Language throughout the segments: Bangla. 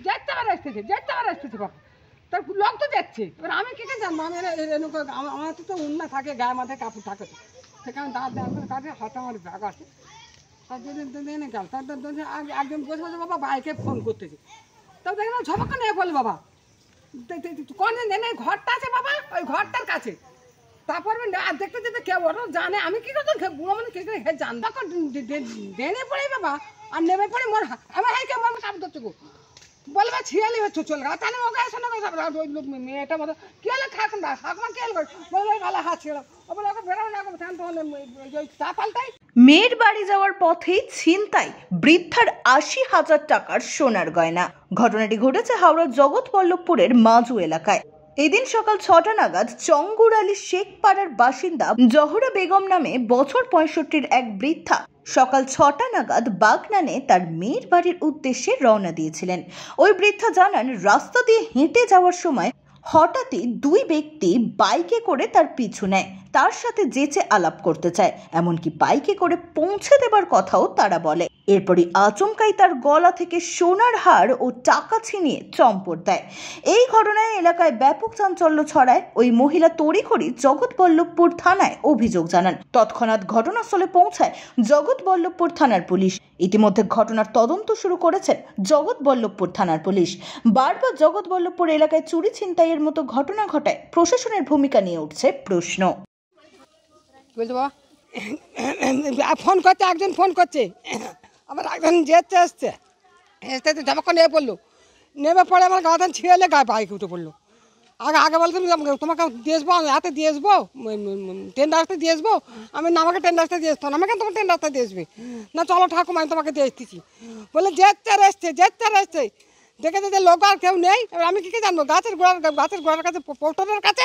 যেতে আবার আসতেছে বাবা, তার লোক তো যাচ্ছে। এবার আমি কি জানবো, আমি আমার তো উন্না থাকে, গায়ে মাথায় কাপড় থাকে, তো সেখানে দাঁত কাছে হাতে আমার ব্যাগ আছে, তার জন্য এনে গেল। তার একজন বসে বসে বাবা বাইকে ফোন করতেছে, তাও দেখলাম ঝপাকা নিয়ে বল বাবা কোন এনে ঘরটা আছে বাবা, ওই ঘরটার কাছে। তারপর দেখতে যেতে কেউ ওরা জানে আমি কি করতাম, বুড়ো মানে কি করে জানতাম ডেনে পড়ে বাবা, আর নেমে পড়ে মোর আমার হাই কেমন আমি কাপড় ধরছি বলবে ছিয়ালি হচ্ছে চলে গেল, তাহলে ওকে আসে না মেয়েটা মতো কি হলে থাকুন না ঠাকুমা কি হলো বলে ভালো হাত ছিল ও বলে ওকে বেরোনো না তাহলে চা পাল্টাই। মেয়ের বাড়ি যাওয়ার পথে ছিনতাই বৃদ্ধার ৮০,০০০ টাকার সোনার গয়না। ঘটনাটি ঘটেছে হাওড়ার জগৎবল্লভপুরের মাজু এলাকায়। এদিন সকাল ৬টা নাগাদ চঙ্গুর আলী শেখ পাড়ার বাসিন্দা জহরা বেগম নামে বছর ৬৫-র এক বৃদ্ধা সকাল ৬টা নাগাদ বাগনানে তার মেয়ের বাড়ির উদ্দেশ্যে রওনা দিয়েছিলেন। ওই বৃদ্ধা জানান, রাস্তা দিয়ে হেঁটে যাওয়ার সময় হঠাৎই দুই ব্যক্তি বাইকে করে তার পিছু নেয়, তার সাথে যেচে আলাপ করতে চায়, এমনকি বাইকে করে পৌঁছে দেবার কথাও তারা বলে। এরপরই আচমকাই তার গলা থেকে সোনার হার ও টাকা ছিনিয়ে চম্পট দেয়। এই ঘটনায় এলাকায় ব্যাপক চাঞ্চল্য ছড়ায়। ওই মহিলা তড়িঘড়ি জগৎবল্লভপুর থানায় অভিযোগ জানান। তৎক্ষণাৎ ঘটনাস্থলে পৌঁছায় জগৎবল্লভপুর থানার পুলিশ। ইতিমধ্যে ঘটনার তদন্ত শুরু করেছেন জগৎবল্লভপুর থানার পুলিশ। বারবার জগৎবল্লভপুর এলাকায় চুরি ছিনতাইয়ের মতো ঘটনা ঘটায় প্রশাসনের ভূমিকা নিয়ে উঠছে প্রশ্ন। বলতে বাবা ফোন করছে, একজন ফোন করছে, আবার একজন যেতে আসছে তো ঝাপাক্কা নিয়ে পড়লো, নেমে পড়ে আমার গা ধান ছিঁড়ে গায়ে বাইকে উঠে পড়লো। আগে বলতাম তোমাকে দিয়ে আসবো, আমি হাতে দিয়ে আসবো, ট্রেন রাস্তা দিয়ে আসবো, আমি না আমাকে ট্রেন রাস্তা দিয়ে আসতো না, আমাকে তোমার ট্রেন রাস্তা দিয়ে আসবে না, চলো ঠাকুমা আমি তোমাকে দিয়ে আসতেছি বলে যেতে আসছে দেখে যে লোক আর কেউ নেই। এবার আমি কী জানবো, গাছের গোড়ার কাছে পোস্টারের কাছে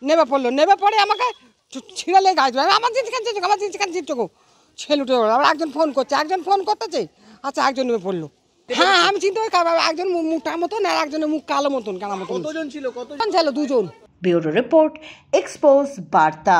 নেমে পড়লো, নেমে পড়ে আমাকে ছিঁড়ালে গাছ আমার জিনিস কেন চিপচকো ছেলে উঠে পড়লো। আবার একজন ফোন করতেছে, আচ্ছা একজন নেমে পড়লো। হ্যাঁ আমি চিন্তা করি একজন মুখটার মতন আর একজনের মুখ কালো মতন কানা মতন ছিল, দুজন। ব্যুরো রিপোর্ট, এক্সপোজ বার্তা।